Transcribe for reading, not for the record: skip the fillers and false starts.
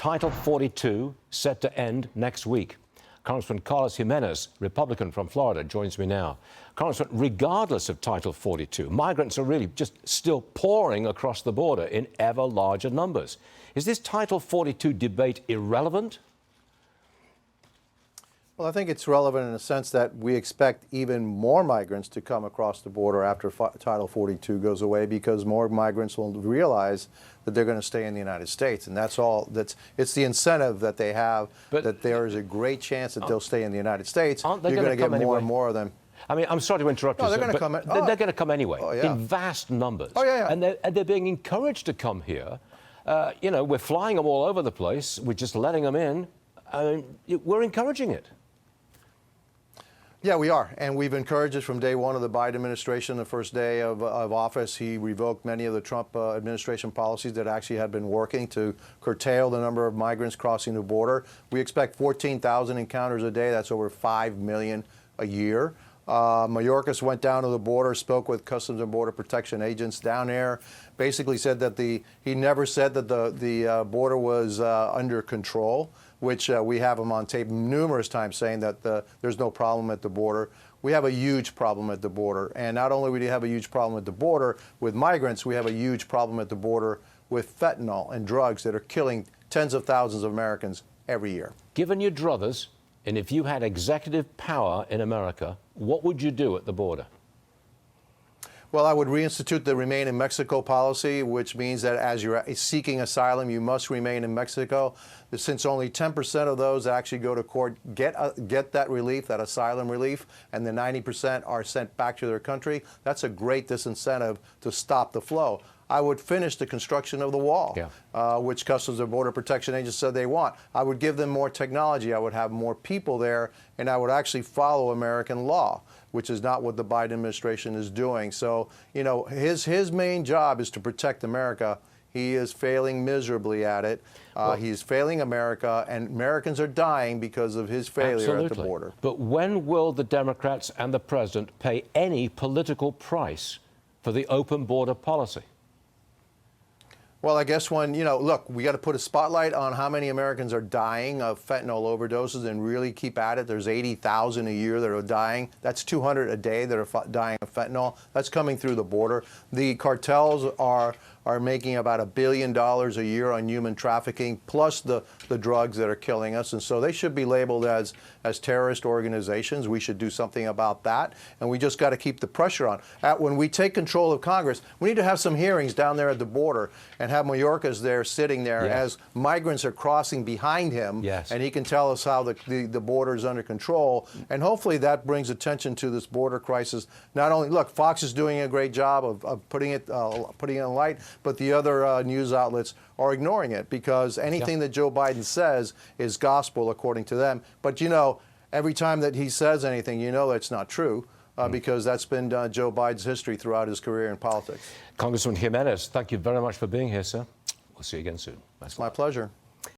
Title 42 set to end next week. Congressman Carlos Gimenez, Republican from Florida, joins me now. Congressman, regardless of Title 42, migrants are really just still pouring across the border in ever larger numbers. Is this Title 42 debate irrelevant? Well, I think it's relevant in the sense that we expect even more migrants to come across the border after Title 42 goes away, because more migrants will realize that they're going to stay in the United States. And that's all. It's the incentive that they have, that there is a great chance that they'll stay in the United States. Aren't they You're going to get more anyway? and more of them. I mean, I'm sorry to interrupt you, they're sir, going to come. They're going to come anyway, in vast numbers. And they're being encouraged to come here. You know, we're flying them all over the place. We're just letting them in. We're encouraging it. Yeah, we are. And we've encouraged it from day one of the Biden administration. The first day of office, he revoked many of the Trump administration policies that actually had been working to curtail the number of migrants crossing the border. We expect 14,000 encounters a day. That's over 5 million a year. Mayorkas went down to the border, spoke with Customs and Border Protection agents down there, basically said that he never said that the border was under control, which we have him on tape numerous times saying that there's no problem at the border. We have a huge problem at the border. And not only do we have a huge problem at the border with migrants, we have a huge problem at the border with fentanyl and drugs that are killing tens of thousands of Americans every year. Given your druthers, and if you had executive power in America, what would you do at the border? Well, I would reinstitute the Remain in Mexico policy, which means that as you're seeking asylum, you must remain in Mexico. Since only 10% of those actually go to court, get that relief, that asylum relief, and the 90% are sent back to their country, that's a great disincentive to stop the flow. I would finish the construction of the wall, which Customs and Border Protection agents said they want. I would give them more technology. I would have more people there, and I would actually follow American law, which is not what the Biden administration is doing. So, you know, his main job is to protect America. He is failing miserably at it. He's failing America, and Americans are dying because of his failure at the border. But when will the Democrats and the president pay any political price for the open border policy? Well, I guess when, you know, look, we got to put a spotlight on how many Americans are dying of fentanyl overdoses and really keep at it. There's 80,000 a year that are dying. That's 200 a day that are dying of fentanyl. That's coming through the border. The cartels are making about $1 billion a year on human trafficking, plus the drugs that are killing us. And so they should be labeled as terrorist organizations. We should do something about that. And we just got to keep the pressure on. When we take control of Congress, we need to have some hearings down there at the border and have Mayorkas there sitting there as migrants are crossing behind him. And he can tell us how the border is under control. And hopefully that brings attention to this border crisis. Not only, look, Fox is doing a great job of putting it in light, but the other news outlets are ignoring it, because anything that Joe Biden says is gospel according to them. But, you know, every time that he says anything, you know that's not true, because that's been Joe Biden's history throughout his career in politics. Congressman Gimenez, thank you very much for being here, sir. We'll see you again soon. It's my pleasure.